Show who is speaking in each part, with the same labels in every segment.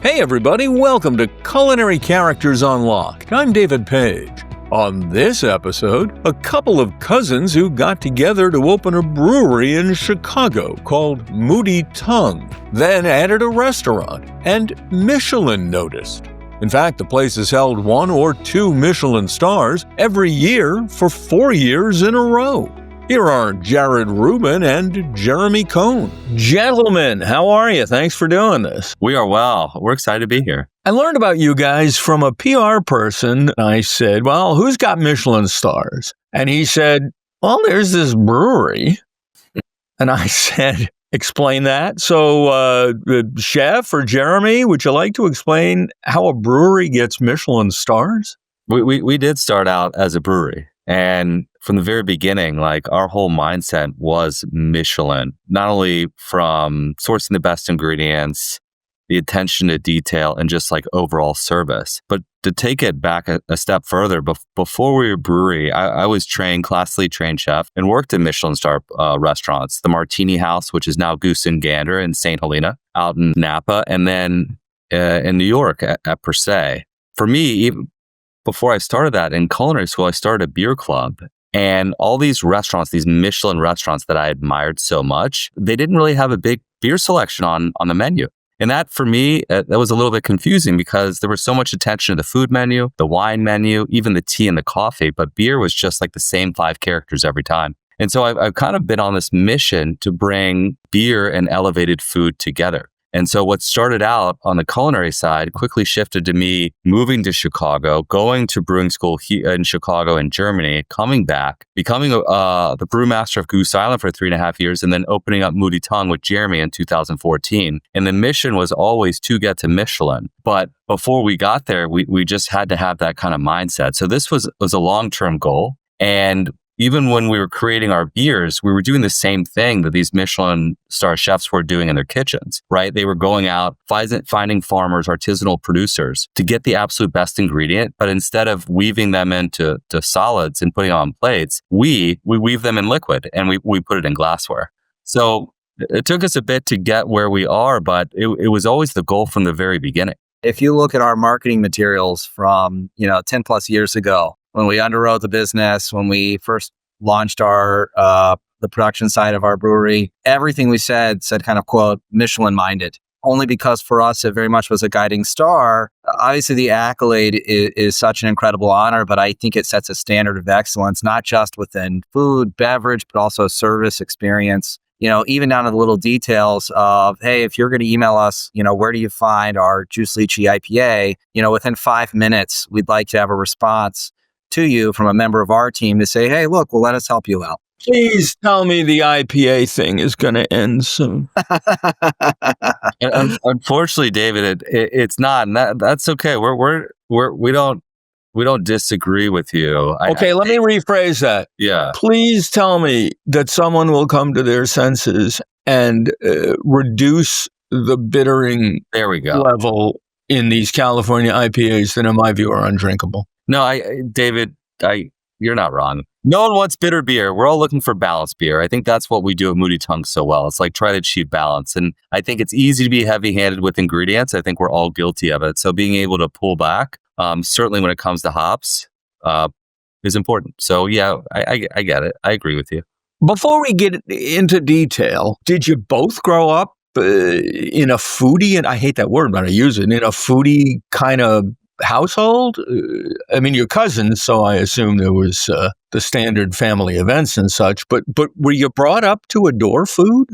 Speaker 1: Hey everybody, welcome to Culinary Characters Unlocked. I'm David Page. On this episode, a couple of cousins who got together to open a brewery in Chicago called Moody Tongue, then added a restaurant, and Michelin noticed. In fact, the place has held 1 or 2 Michelin stars every year for 4 years in a row. Here are Jared Rouben and Jeremy Cohn. Gentlemen, how are you? Thanks for doing this.
Speaker 2: We are well. We're excited to be here.
Speaker 1: I learned about you guys from a PR person. I said, well, who's got Michelin stars? And he said, well, there's this brewery. And I said, explain that. So, Chef or Jeremy, would you like to explain how a brewery gets Michelin stars?
Speaker 2: We did start out as a brewery. And from the very beginning, like our whole mindset was Michelin, not only from sourcing the best ingredients, the attention to detail, and just like overall service. But to take it back a step further, before we were a brewery, I was classically trained chef and worked in Michelin Star restaurants, the Martini House, which is now Goose and Gander in St. Helena, out in Napa, and then in New York at Per Se. For me, even before I started that in culinary school, I started a beer club. And all these restaurants, these Michelin restaurants that I admired so much, they didn't really have a big beer selection on the menu. And that, for me, that was a little bit confusing because there was so much attention to the food menu, the wine menu, even the tea and the coffee, but beer was just like the same 5 characters every time. And so I've kind of been on this mission to bring beer and elevated food together. And so what started out on the culinary side quickly shifted to me moving to Chicago, going to brewing school in Chicago and Germany, coming back, becoming the brewmaster of Goose Island for 3.5 years, and then opening up Moody Tongue with Jeremy in 2014. And the mission was always to get to Michelin. But before we got there, we just had to have that kind of mindset. So this was a long-term goal. And even when we were creating our beers, we were doing the same thing that these Michelin star chefs were doing in their kitchens, right? They were going out, finding farmers, artisanal producers to get the absolute best ingredient. But instead of weaving them into solids and putting on plates, we weave them in liquid and we put it in glassware. So it took us a bit to get where we are, but it was always the goal from the very beginning.
Speaker 3: If you look at our marketing materials from 10 plus years ago, when we underwrote the business, when we first launched our the production side of our brewery, everything we said kind of, quote, Michelin minded. Only because for us it very much was a guiding star. Obviously the accolade is such an incredible honor, but I think it sets a standard of excellence, not just within food, beverage, but also service experience. Even down to the little details of, hey, if you're going to email us, where do you find our Juice Lychee IPA? Within 5 minutes, we'd like to have a response to you from a member of our team to say, hey, look, well, let us help you out.
Speaker 1: Please tell me the IPA thing is going to end soon.
Speaker 2: Unfortunately, David, it's not, and that's okay. We don't disagree with you.
Speaker 1: Okay, let me rephrase that.
Speaker 2: Yeah.
Speaker 1: Please tell me that someone will come to their senses and reduce the bittering level in these California IPAs that, in my view, are undrinkable.
Speaker 2: No, David, you're not wrong. No one wants bitter beer. We're all looking for balanced beer. I think that's what we do at Moody Tongue so well. It's like try to achieve balance. And I think it's easy to be heavy-handed with ingredients. I think we're all guilty of it. So being able to pull back, certainly when it comes to hops, is important. So yeah, I get it. I agree with you.
Speaker 1: Before we get into detail, did you both grow up in a foodie, and I hate that word, but I use it, in a foodie kind of household? I mean, you're cousins, so I assume there was the standard family events and such, but were you brought up to adore food?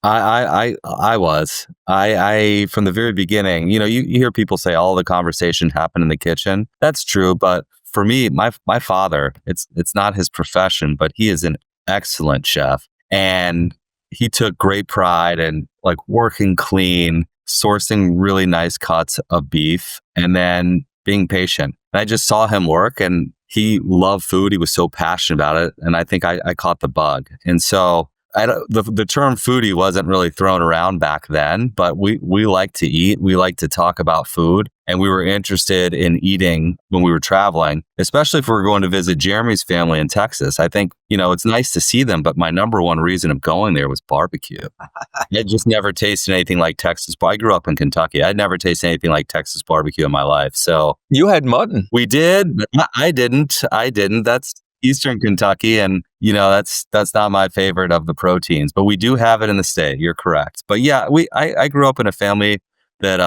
Speaker 2: I was. I from the very beginning, you hear people say all the conversation happened in the kitchen. That's true, but for me, my father, it's not his profession, but he is an excellent chef, and he took great pride in like working clean, sourcing really nice cuts of beef, and then being patient. And I just saw him work, and he loved food. He was so passionate about it. And I think I caught the bug. And so the term foodie wasn't really thrown around back then, but we like to eat. We like to talk about food. And we were interested in eating when we were traveling, especially if we were going to visit Jeremy's family in Texas. I think, it's nice to see them, but my number one reason of going there was barbecue. I just never tasted anything like Texas. I grew up in Kentucky. I'd never tasted anything like Texas barbecue in my life. So
Speaker 1: You had mutton.
Speaker 2: we did, but I didn't. That's Eastern Kentucky, and that's not my favorite of the proteins. But we do have it in the state. You're correct. But yeah, I grew up in a family that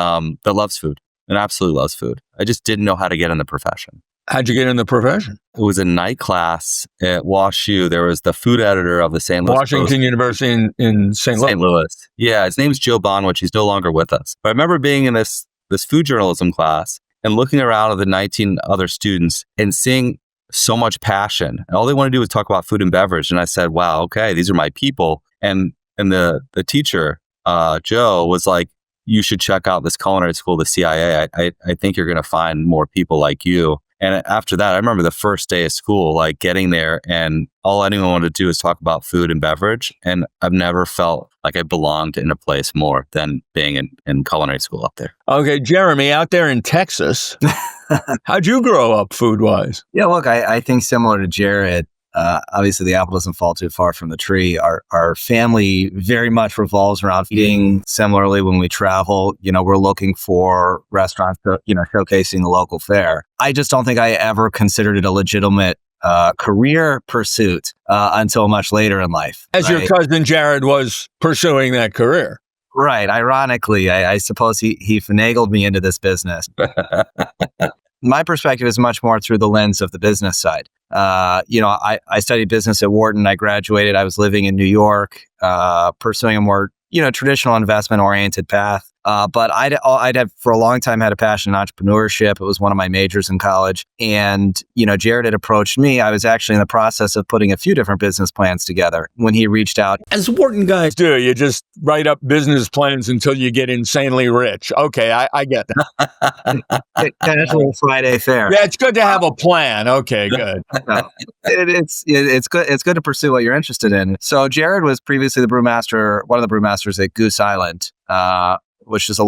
Speaker 2: loves food and absolutely loves food. I just didn't know how to get in the profession.
Speaker 1: How'd you get in the profession?
Speaker 2: It was a night class at WashU. There was the food editor of the St. Louis
Speaker 1: Washington University in St. Louis.
Speaker 2: St. Louis. Yeah, his name's Joe Bonwich. He's no longer with us. But I remember being in this food journalism class and looking around at the 19 other students and seeing so much passion. And all they want to do is talk about food and beverage. And I said, wow, okay, these are my people. And the teacher, Joe, was like, you should check out this culinary school, the CIA. I think you're going to find more people like you. And after that, I remember the first day of school, like getting there, and all anyone wanted to do is talk about food and beverage. And I've never felt like I belonged in a place more than being in culinary school up there.
Speaker 1: Okay, Jeremy, out there in Texas, how'd you grow up food-wise?
Speaker 3: Yeah, look, I think similar to Jared, obviously the apple doesn't fall too far from the tree. Our family very much revolves around eating. Similarly, when we travel, we're looking for restaurants, showcasing the local fare. I just don't think I ever considered it a legitimate career pursuit until much later in life.
Speaker 1: As your cousin Jared was pursuing that career.
Speaker 3: Right. Ironically, I suppose he finagled me into this business. My perspective is much more through the lens of the business side. I studied business at Wharton. I graduated. I was living in New York, pursuing a more, traditional investment-oriented path. But I'd have for a long time had a passion in entrepreneurship. It was one of my majors in college. And, Jared had approached me. I was actually in the process of putting a few different business plans together when he reached out.
Speaker 1: As Wharton guys do, you just write up business plans until you get insanely rich. Okay, I get that.
Speaker 3: Casual Friday fare.
Speaker 1: Yeah, it's good to have a plan. Okay, good.
Speaker 3: No, it's good. It's good to pursue what you're interested in. So Jared was previously one of the brewmasters at Goose Island, which is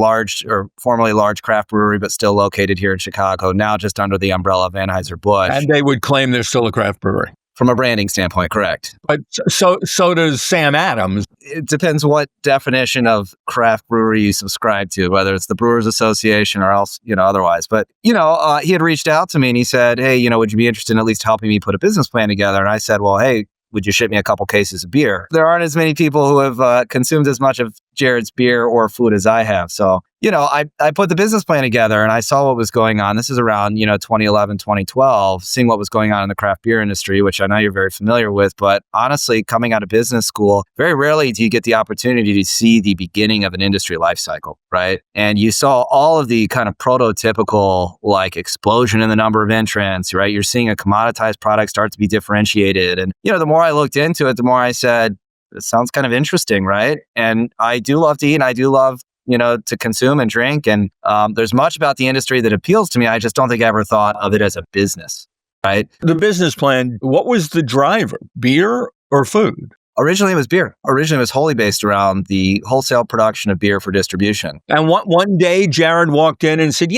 Speaker 3: formerly large craft brewery, but still located here in Chicago, now just under the umbrella of Anheuser-Busch.
Speaker 1: And they would claim they're still a craft brewery.
Speaker 3: From a branding standpoint, correct.
Speaker 1: But so does Sam Adams.
Speaker 3: It depends what definition of craft brewery you subscribe to, whether it's the Brewers Association or else, otherwise. But, he had reached out to me and he said, hey, would you be interested in at least helping me put a business plan together? And I said, well, hey, would you ship me a couple cases of beer? There aren't as many people who have consumed as much of Jared's beer or food as I have. So, I put the business plan together and I saw what was going on. This is around, 2011, 2012, seeing what was going on in the craft beer industry, which I know you're very familiar with. But honestly, coming out of business school, very rarely do you get the opportunity to see the beginning of an industry life cycle, right? And you saw all of the kind of prototypical explosion in the number of entrants, right? You're seeing a commoditized product start to be differentiated. And, the more I looked into it, the more I said, it sounds kind of interesting, right? And I do love to eat and I do love to consume and drink. And there's much about the industry that appeals to me. I just don't think I ever thought of it as a business, right?
Speaker 1: The business plan, what was the driver? Beer or food?
Speaker 3: Originally, it was beer. Originally, it was wholly based around the wholesale production of beer for distribution.
Speaker 1: And one day, Jared walked in and said,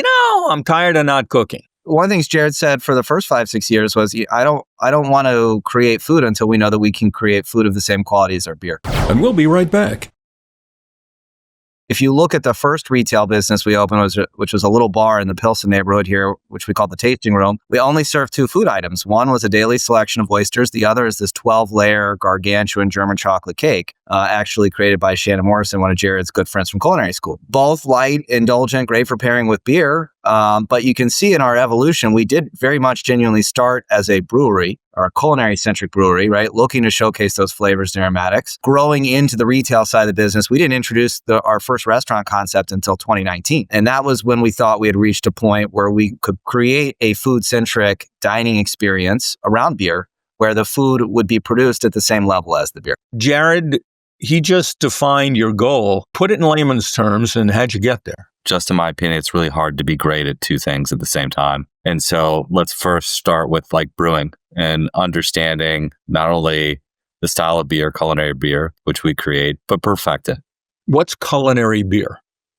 Speaker 1: I'm tired of not cooking.
Speaker 3: One of the things Jared said for the first 5-6 years was, I don't want to create food until we know that we can create food of the same quality as our beer.
Speaker 1: And we'll be right back.
Speaker 3: If you look at the first retail business we opened, which was a little bar in the Pilsen neighborhood here, which we called the Tasting Room, we only served 2 food items. One was a daily selection of oysters. The other is this 12-layer gargantuan German chocolate cake, actually created by Shannon Morrison, one of Jared's good friends from culinary school. Both light, indulgent, great for pairing with beer. But you can see in our evolution, we did very much genuinely start as a brewery, or a culinary-centric brewery, right? Looking to showcase those flavors and aromatics. Growing into the retail side of the business, we didn't introduce our first restaurant concept until 2019. And that was when we thought we had reached a point where we could create a food-centric dining experience around beer, where the food would be produced at the same level as the beer.
Speaker 1: Jared, he just defined your goal. Put it in layman's terms, and how'd you get there?
Speaker 2: Just in my opinion, it's really hard to be great at 2 things at the same time. And so let's first start with brewing and understanding not only the style of beer, culinary beer, which we create, but perfect it.
Speaker 1: What's culinary beer?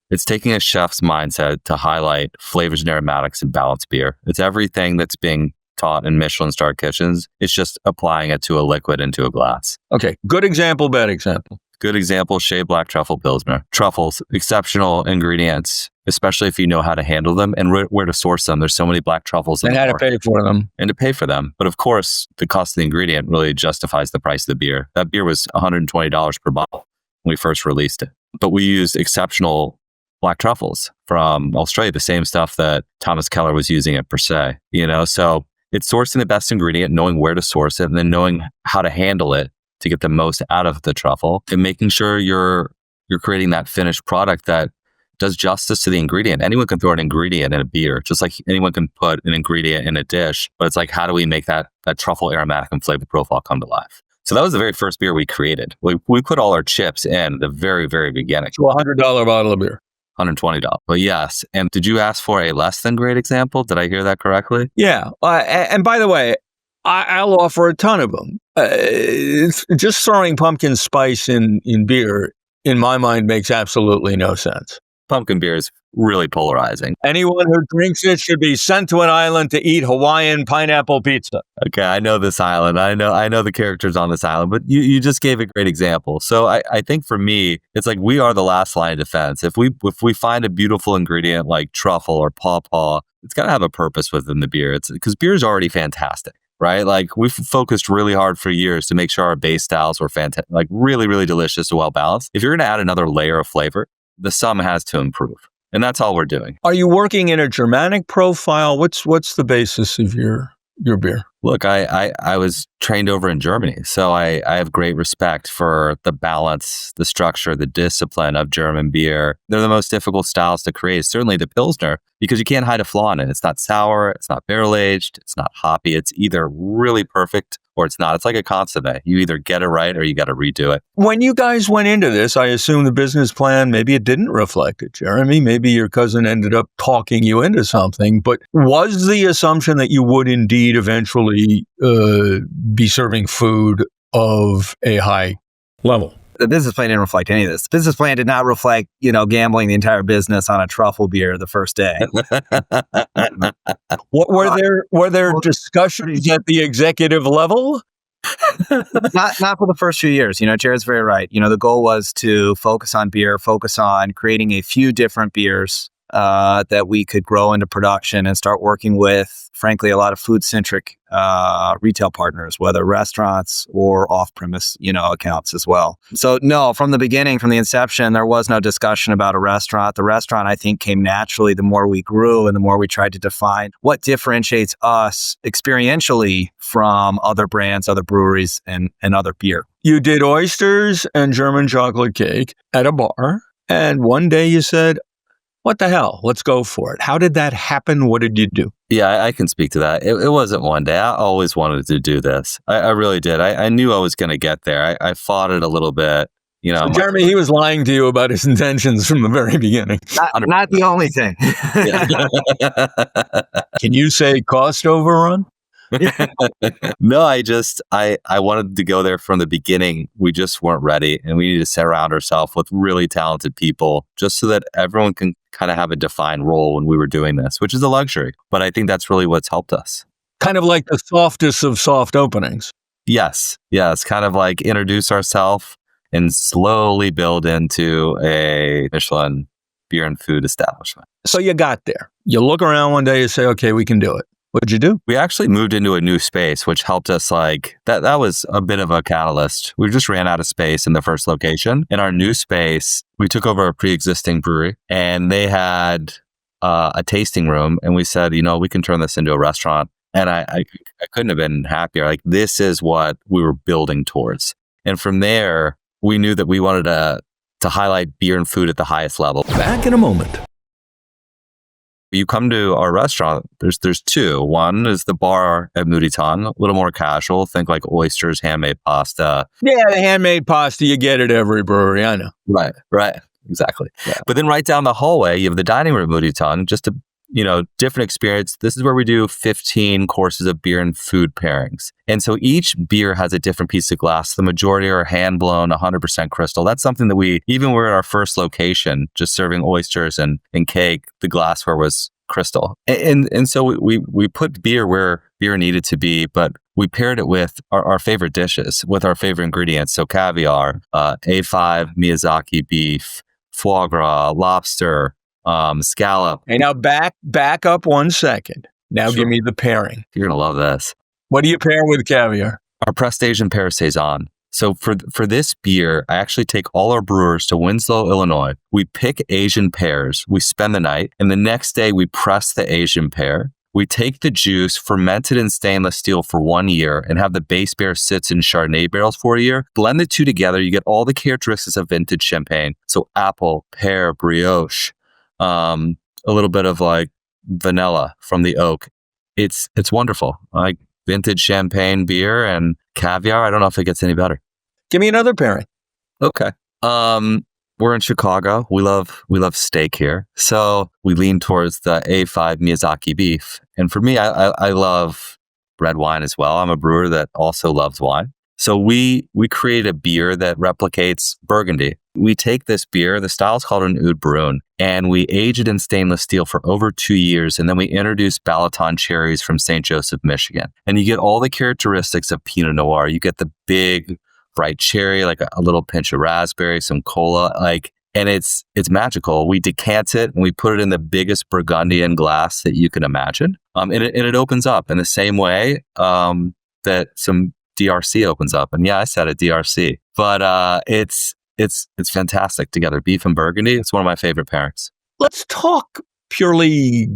Speaker 2: It's taking a chef's mindset to highlight flavors and aromatics and balanced beer. It's everything that's being taught in Michelin Star kitchens. It's just applying it to a liquid into a glass.
Speaker 1: Okay, good example, bad example.
Speaker 2: Good example, Shea Black Truffle Pilsner. Truffles, exceptional ingredients, especially if you know how to handle them and where to source them. There's so many black truffles.
Speaker 1: And how to pay for them.
Speaker 2: And to pay for them. But of course, the cost of the ingredient really justifies the price of the beer. That beer was $120 per bottle when we first released it. But we used exceptional black truffles from Australia, the same stuff that Thomas Keller was using at Per Se. So it's sourcing the best ingredient, knowing where to source it, and then knowing how to handle it to get the most out of the truffle, and making sure you're creating that finished product that does justice to the ingredient. Anyone can throw an ingredient in a beer, just like anyone can put an ingredient in a dish. But it's like, how do we make that truffle aromatic and flavor profile come to life? So that was the very first beer we created. We put all our chips in the very, very beginning.
Speaker 1: So $100 bottle of beer.
Speaker 2: $120. But yes. And did you ask for a less than great example? Did I hear that correctly?
Speaker 1: Yeah. And by the way, I'll offer a ton of them. Just throwing pumpkin spice in beer, in my mind, makes absolutely no sense.
Speaker 2: Pumpkin beer is really polarizing.
Speaker 1: Anyone who drinks it should be sent to an island to eat Hawaiian pineapple pizza.
Speaker 2: Okay, I know this island. I know the characters on this island, but you just gave a great example. So I think for me, it's like we are the last line of defense. If we find a beautiful ingredient like truffle or pawpaw, it's got to have a purpose within the beer. It's because beer is already fantastic, right? Like we've focused really hard for years to make sure our base styles were fantastic, like really, really delicious and well balanced. If you're going to add another layer of flavor, the sum has to improve. And that's all we're doing.
Speaker 1: Are you working in a Germanic profile? What's the basis of your beer?
Speaker 2: Look, I was trained over in Germany, so I have great respect for the balance, the structure, the discipline of German beer. They're the most difficult styles to create, certainly the Pilsner, because you can't hide a flaw in it. It's not sour, it's not barrel-aged, it's not hoppy. It's either really perfect or it's not. It's like a consommé. You either get it right or you got to redo it.
Speaker 1: When you guys went into this, I assume the business plan, maybe it didn't reflect it, Jeremy. Maybe your cousin ended up talking you into something. But was the assumption that you would indeed eventually be serving food of a high level?
Speaker 3: The business plan didn't reflect any of this. The business plan did not reflect, gambling the entire business on a truffle beer the first day.
Speaker 1: What were there discussions at the executive level?
Speaker 3: Not for the first few years. Jared's very right. The goal was to focus on beer, focus on creating a few different beers that we could grow into production and start working with, frankly, a lot of food-centric retail partners, whether restaurants or off-premise, accounts as well. So no, from the beginning, from the inception, there was no discussion about a restaurant. The restaurant, I think, came naturally the more we grew and the more we tried to define what differentiates us experientially from other brands, other breweries, and other beer.
Speaker 1: You did oysters and German chocolate cake at a bar, and one day you said, what the hell? Let's go for it. How did that happen? What did you do?
Speaker 2: Yeah, I can speak to that. It wasn't one day. I always wanted to do this. I really did. I knew I was going to get there. I fought it a little bit.
Speaker 1: So Jeremy, he was lying to you about his intentions from the very beginning.
Speaker 3: Not the only thing.
Speaker 1: Can you say cost overrun?
Speaker 2: No, I wanted to go there from the beginning. We just weren't ready, and we needed to surround ourselves with really talented people just so that everyone can kind of have a defined role when we were doing this, which is a luxury. But I think that's really what's helped us.
Speaker 1: Kind of like the softest of soft openings.
Speaker 2: Yes. Kind of like introduce ourselves and slowly build into a Michelin beer and food establishment.
Speaker 1: So you got there. You look around one day, you say, okay, we can do it. What did you do?
Speaker 2: We actually moved into a new space, which helped us that was a bit of a catalyst. We just ran out of space in the first location. In our new space, we took over a pre-existing brewery and they had a tasting room. And we said, we can turn this into a restaurant. And I couldn't have been happier. Like, this is what we were building towards. And from there, we knew that we wanted to highlight beer and food at the highest level.
Speaker 1: Back in a moment.
Speaker 2: You come to our restaurant, there's two. One is the bar at Moody Tongue, a little more casual. Think like oysters, handmade pasta.
Speaker 1: Yeah, the handmade pasta, you get at every brewery, I know.
Speaker 2: Right. Exactly. Yeah. But then right down the hallway, you have the dining room at Moody Tongue, just different experience. This is where we do 15 courses of beer and food pairings. And so each beer has a different piece of glass. The majority are hand blown, 100% crystal. That's something that even we're at our first location, just serving oysters and cake, the glassware was crystal. And so we put beer where beer needed to be, but we paired it with our favorite dishes, with our favorite ingredients. So caviar, A5 Miyazaki beef, foie gras, lobster, scallop.
Speaker 1: Hey, now back up 1 second. Now
Speaker 2: Sure.
Speaker 1: give me the pairing.
Speaker 2: You're going to love this.
Speaker 1: What do you pair with caviar?
Speaker 2: Our pressed Asian pear saison. So for this beer, I actually take all our brewers to Winslow, Illinois. We pick Asian pears. We spend the night, and the next day we press the Asian pear. We take the juice, ferment it in stainless steel for 1 year, and have the base beer sits in Chardonnay barrels for a year. Blend the two together, you get all the characteristics of vintage champagne. So apple, pear, brioche, a little bit of like vanilla from the oak. It's wonderful. Like vintage champagne beer and caviar. I don't know if it gets any better.
Speaker 1: Give me another pairing.
Speaker 2: Okay. We're in Chicago. We love steak here. So we lean towards the A5 Miyazaki beef. And for me, I love red wine as well. I'm a brewer that also loves wine. So we create a beer that replicates Burgundy. We take this beer, the style is called an Oud Brun, and we age it in stainless steel for over 2 years. And then we introduce Balaton cherries from St. Joseph, Michigan. And you get all the characteristics of Pinot Noir. You get the big, bright cherry, like a little pinch of raspberry, some cola, and it's magical. We decant it and we put it in the biggest Burgundian glass that you can imagine. And it opens up in the same way that some DRC opens up. And yeah, I said it, DRC. But it's fantastic together. Beef and Burgundy, it's one of my favorite pairings.
Speaker 1: Let's talk purely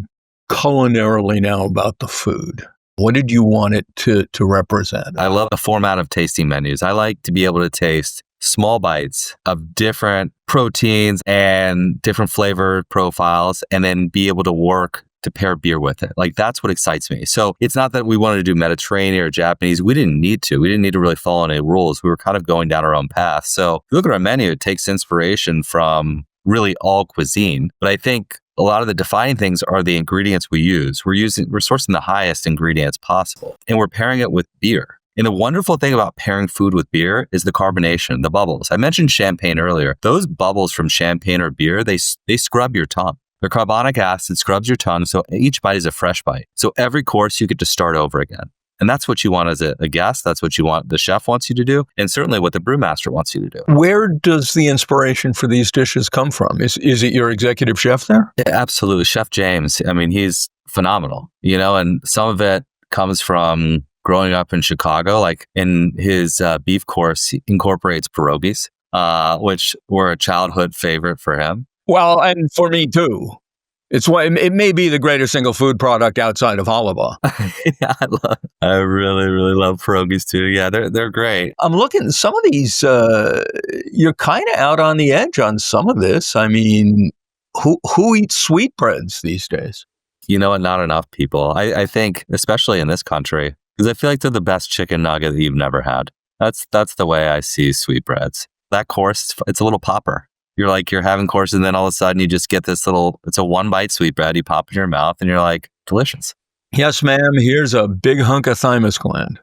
Speaker 1: culinarily now about the food. What did you want it to represent?
Speaker 2: I love the format of tasting menus. I like to be able to taste small bites of different proteins and different flavor profiles, and then be able to work to pair beer with it. Like, that's what excites me. So it's not that we wanted to do Mediterranean or Japanese. We didn't need to. We didn't need to really follow any rules. We were kind of going down our own path. So if you look at our menu, it takes inspiration from really all cuisine. But I think a lot of the defining things are the ingredients we use. We're sourcing the highest ingredients possible, and we're pairing it with beer. And the wonderful thing about pairing food with beer is the carbonation, the bubbles. I mentioned champagne earlier. Those bubbles from champagne or beer, they scrub your tongue. Their carbonic acid scrubs your tongue, so each bite is a fresh bite. So every course, you get to start over again. And that's what you want as a guest. That's what you want, the chef wants you to do, and certainly what the brewmaster wants you to do.
Speaker 1: Where does the inspiration for these dishes come from? Is it your executive chef there?
Speaker 2: Yeah, absolutely. Chef James. I mean, he's phenomenal, and some of it comes from growing up in Chicago. Like in his beef course, he incorporates pierogies, which were a childhood favorite for him.
Speaker 1: Well, and for me too. It may be the greatest single food product outside of halva.
Speaker 2: Yeah, I really, really love pierogies too. Yeah, they're great.
Speaker 1: I'm looking at some of these. You're kind of out on the edge on some of this. I mean, who eats sweetbreads these days?
Speaker 2: You know what? Not enough people. I think, especially in this country, because I feel like they're the best chicken nugget that you've never had. That's the way I see sweetbreads. That course, it's a little popper. You're having courses, and then all of a sudden you just get this it's a 1-bite sweetbread. You pop in your mouth and you're like, delicious.
Speaker 1: Yes, ma'am. Here's a big hunk of thymus gland.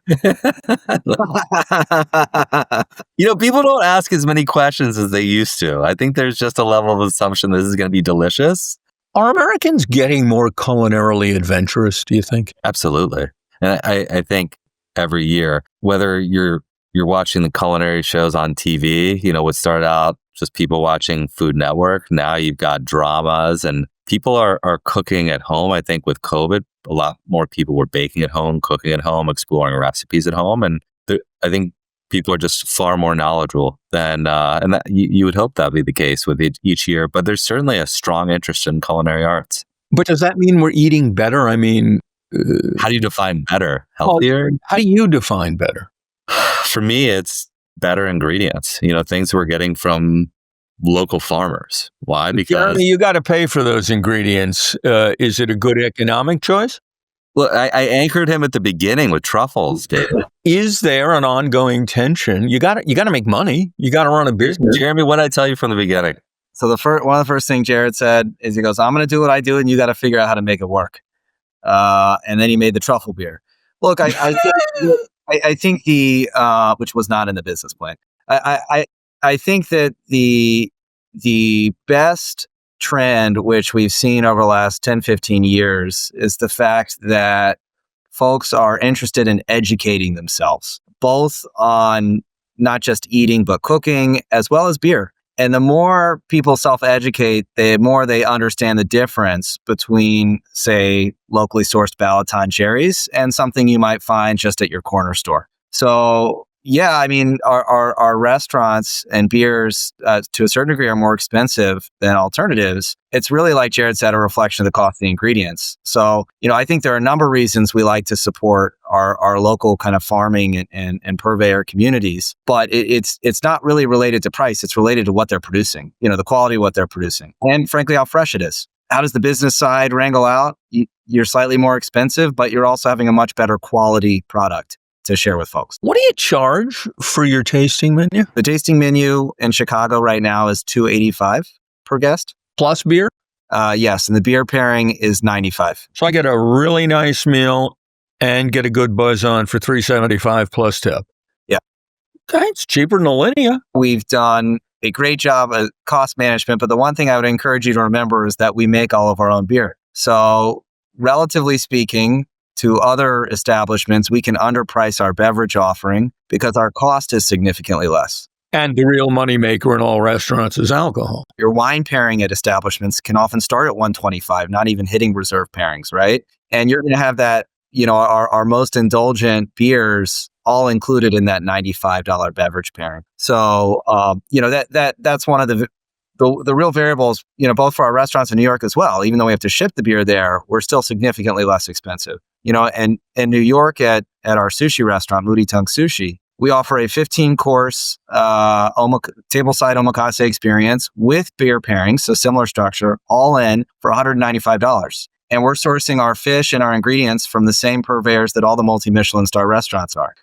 Speaker 2: People don't ask as many questions as they used to. I think there's just a level of assumption this is going to be delicious.
Speaker 1: Are Americans getting more culinarily adventurous, do you think?
Speaker 2: Absolutely. And I think every year, whether you're watching the culinary shows on TV, what started out just people watching Food Network. Now you've got dramas, and people are cooking at home. I think with COVID, a lot more people were baking at home, cooking at home, exploring recipes at home. And I think people are just far more knowledgeable than, and that you would hope that'd be the case with each year. But there's certainly a strong interest in culinary arts.
Speaker 1: But does that mean we're eating better? I mean,
Speaker 2: how do you define better? Healthier?
Speaker 1: How do you define better?
Speaker 2: For me, it's better ingredients, things we're getting from local farmers. Why? Because
Speaker 1: Jeremy, you got to pay for those ingredients. Is it a good economic choice?
Speaker 2: Well, I anchored him at the beginning with truffles, David.
Speaker 1: Is there an ongoing tension? You got to make money. You got to run a business.
Speaker 2: Jeremy, what did I tell you from the beginning?
Speaker 3: So one of the first things Jared said is he goes, I'm going to do what I do and you got to figure out how to make it work. And then he made the truffle beer. Look, I think which was not in the business plan. I think that the best trend, which we've seen over the last 10, 15 years, is the fact that folks are interested in educating themselves, both on not just eating, but cooking, as well as beer. And the more people self-educate, the more they understand the difference between, say, locally sourced Balaton cherries and something you might find just at your corner store. So, yeah, I mean, our restaurants and beers, to a certain degree, are more expensive than alternatives. It's really, like Jared said, a reflection of the cost of the ingredients. So, I think there are a number of reasons we like to support our local kind of farming and purveyor communities, but it's not really related to price. It's related to what they're producing, the quality of what they're producing, and frankly, how fresh it is. How does the business side wrangle out? You're slightly more expensive, but you're also having a much better quality product to share with folks.
Speaker 1: What do you charge for your tasting menu?
Speaker 3: The tasting menu in Chicago right now is $285 per guest.
Speaker 1: Plus beer?
Speaker 3: Yes, and the beer pairing is $95.
Speaker 1: So I get a really nice meal and get a good buzz on for $375 plus tip.
Speaker 3: Yeah.
Speaker 1: Okay, it's cheaper than Alinea.
Speaker 3: We've done a great job of cost management, but the one thing I would encourage you to remember is that we make all of our own beer. So relatively speaking, to other establishments, we can underprice our beverage offering because our cost is significantly less.
Speaker 1: And the real moneymaker in all restaurants is alcohol.
Speaker 3: Your wine pairing at establishments can often start at $125, not even hitting reserve pairings, right? And you're going to have that, our most indulgent beers all included in that $95 beverage pairing. So, that's one of the real variables, both for our restaurants in New York as well. Even though we have to ship the beer there, we're still significantly less expensive. And in New York at our sushi restaurant, Moody Tongue Sushi, we offer a 15-course tableside omakase experience with beer pairings, so similar structure, all in for $195. And we're sourcing our fish and our ingredients from the same purveyors that all the multi-Michelin Star restaurants are.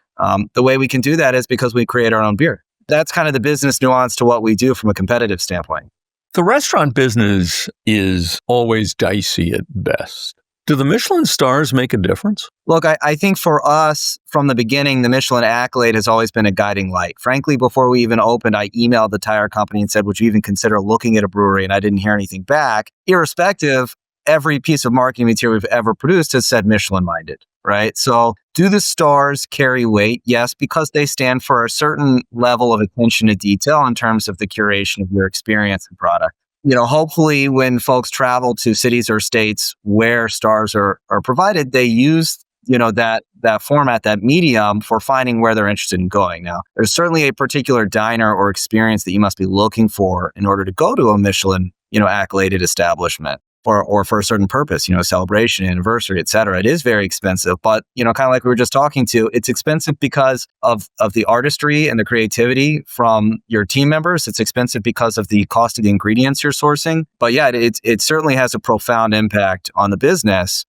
Speaker 3: The way we can do that is because we create our own beer. That's kind of the business nuance to what we do from a competitive standpoint.
Speaker 1: The restaurant business is always dicey at best. Do the Michelin stars make a difference?
Speaker 3: Look, I think for us, from the beginning, the Michelin accolade has always been a guiding light. Frankly, before we even opened, I emailed the tire company and said, would you even consider looking at a brewery? And I didn't hear anything back. Irrespective, every piece of marketing material we've ever produced has said Michelin-minded, right? So do the stars carry weight? Yes, because they stand for a certain level of attention to detail in terms of the curation of your experience and product. Hopefully when folks travel to cities or states where stars are provided, they use, that format, that medium for finding where they're interested in going. Now, there's certainly a particular diner or experience that you must be looking for in order to go to a Michelin, accoladed establishment. Or for a certain purpose, celebration, anniversary, et cetera. It is very expensive, but, kind of like we were just talking to, it's expensive because of the artistry and the creativity from your team members. It's expensive because of the cost of the ingredients you're sourcing. But yeah, it certainly has a profound impact on the business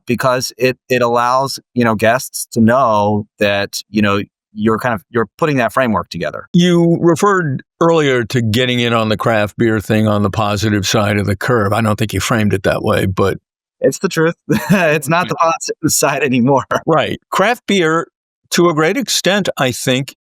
Speaker 3: because it allows, guests to know that, you're putting that framework together.
Speaker 1: You referred earlier to getting in on the craft beer thing on the positive side of the curve. I don't think you framed it that way, but
Speaker 3: it's the truth. It's not the positive side anymore.
Speaker 1: Right. Craft beer, to a great extent, I think,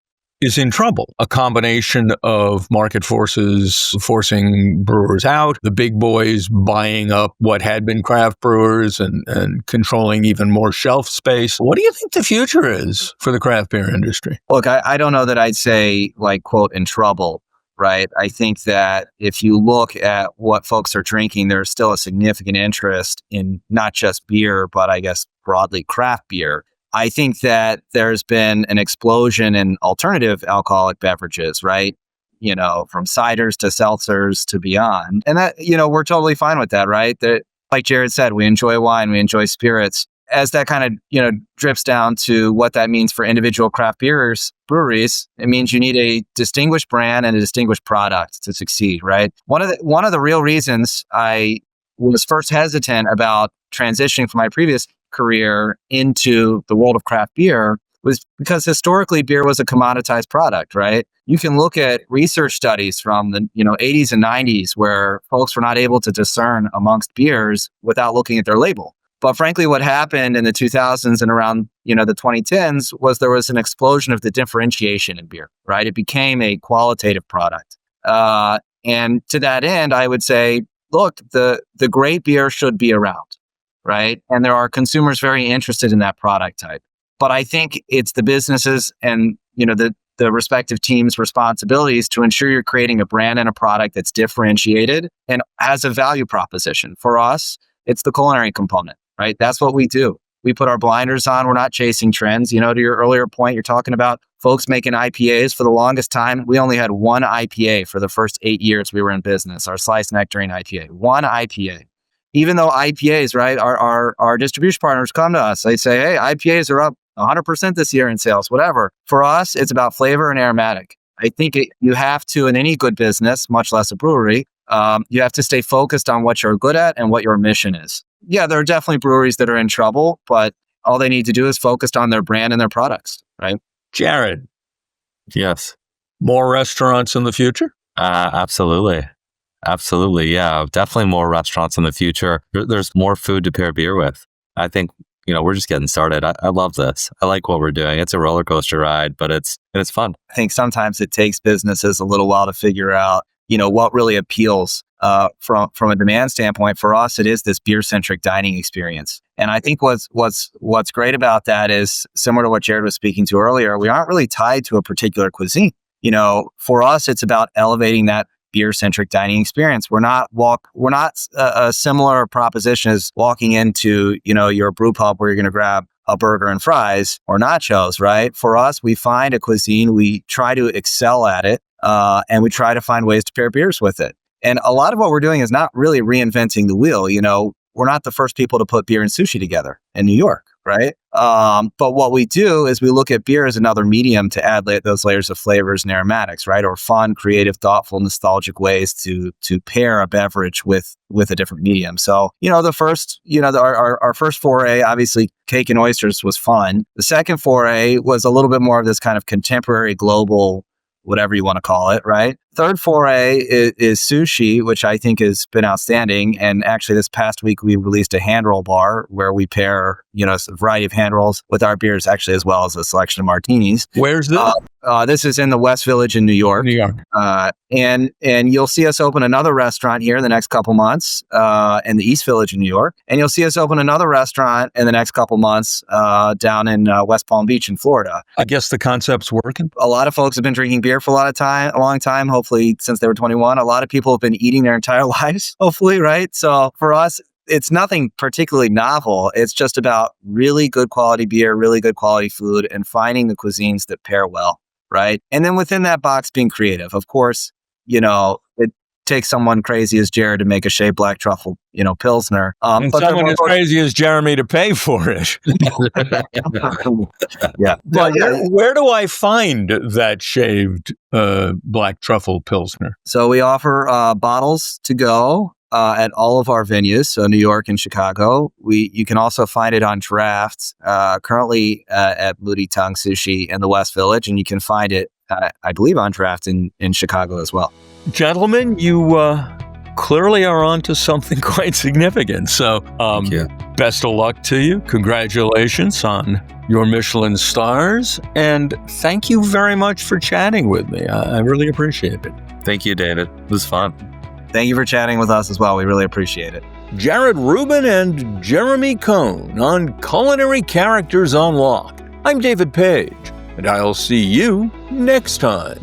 Speaker 1: is in trouble. A combination of market forces forcing brewers out, the big boys buying up what had been craft brewers and controlling even more shelf space. What do you think the future is for the craft beer industry?
Speaker 3: Look, I don't know that I'd say, quote, in trouble, right? I think that if you look at what folks are drinking, there's still a significant interest in not just beer, but I guess broadly craft beer. I think that there's been an explosion in alternative alcoholic beverages, right? From ciders to seltzers to beyond. And that, we're totally fine with that, right? That, like Jared said, we enjoy wine, we enjoy spirits. As that kind of, drips down to what that means for individual craft breweries, it means you need a distinguished brand and a distinguished product to succeed, right? One of the real reasons I was first hesitant about transitioning from my previous career into the world of craft beer was because historically beer was a commoditized product, right? You can look at research studies from the 80s and 90s where folks were not able to discern amongst beers without looking at their label. But frankly, what happened in the 2000s and around the 2010s was there was an explosion of the differentiation in beer, right? It became a qualitative product. And to that end, I would say, look, the great beer should be around, right? And there are consumers very interested in that product type. But I think it's the businesses and the respective teams' responsibilities to ensure you're creating a brand and a product that's differentiated and has a value proposition. For us, it's the culinary component, right? That's what we do. We put our blinders on. We're not chasing trends. To your earlier point, you're talking about folks making IPAs. For the longest time, we only had one IPA for the first 8 years we were in business, our Sliced Nectarine IPA. One IPA. Even though IPAs, right, our distribution partners come to us. They say, hey, IPAs are up 100% this year in sales, whatever. For us, it's about flavor and aromatic. I think you have to, in any good business, much less a brewery, you have to stay focused on what you're good at and what your mission is. Yeah, there are definitely breweries that are in trouble, but all they need to do is focus on their brand and their products, right?
Speaker 1: Jared,
Speaker 2: Yes.
Speaker 1: more restaurants in the future?
Speaker 2: Absolutely. Absolutely. Yeah. Definitely more restaurants in the future. There's more food to pair beer with. I think, we're just getting started. I love this. I like what we're doing. It's a roller coaster ride, but it's fun.
Speaker 3: I think sometimes it takes businesses a little while to figure out, what really appeals from a demand standpoint. For us, it is this beer-centric dining experience. And I think what's great about that is similar to what Jared was speaking to earlier, we aren't really tied to a particular cuisine. For us, it's about elevating that beer-centric dining experience. We're not a similar proposition as walking into, your brew pub where you're going to grab a burger and fries or nachos, right? For us, we find a cuisine, we try to excel at it, and we try to find ways to pair beers with it. And a lot of what we're doing is not really reinventing the wheel. We're not the first people to put beer and sushi together in New York, right? But what we do is we look at beer as another medium to add those layers of flavors and aromatics, right? Or fun, creative, thoughtful, nostalgic ways to pair a beverage with a different medium. So, the first, our first foray, obviously cake and oysters was fun. The second foray was a little bit more of this kind of contemporary global, whatever you want to call it, right? Third foray is sushi, which I think has been outstanding. And actually this past week, we released a hand roll bar where we pair, a variety of hand rolls with our beers, actually, as well as a selection of martinis.
Speaker 1: Where's this?
Speaker 3: This is in the West Village in New York. And you'll see us open another restaurant here in the next couple months in the East Village in New York. And you'll see us open another restaurant in the next couple months down in West Palm Beach in Florida.
Speaker 1: I guess the concept's working.
Speaker 3: A lot of folks have been drinking beer for a long time, hopefully since they were 21. A lot of people have been eating their entire lives, hopefully, right? So for us, it's nothing particularly novel. It's just about really good quality beer, really good quality food, and finding the cuisines that pair well, right? And then within that box, being creative. Of course, it takes someone crazy as Jared to make a shaved black truffle, Pilsner.
Speaker 1: And
Speaker 3: but
Speaker 1: someone as crazy as Jeremy to pay for it.
Speaker 3: Yeah.
Speaker 1: But where do I find that shaved black truffle Pilsner?
Speaker 3: So we offer bottles to go at all of our venues, so New York and Chicago. You can also find it on draft, currently at Moody Tongue Sushi in the West Village, and you can find it, I believe, on draft in Chicago as well.
Speaker 1: Gentlemen, you clearly are onto something quite significant. So
Speaker 2: Thank you.
Speaker 1: Best of luck to you. Congratulations on your Michelin stars. And thank you very much for chatting with me. I really appreciate it.
Speaker 2: Thank you, David. It was fun.
Speaker 3: Thank you for chatting with us as well. We really appreciate it.
Speaker 1: Jared Rouben and Jeremy Cohn on Culinary Characters Unlocked. I'm David Page, and I'll see you next time.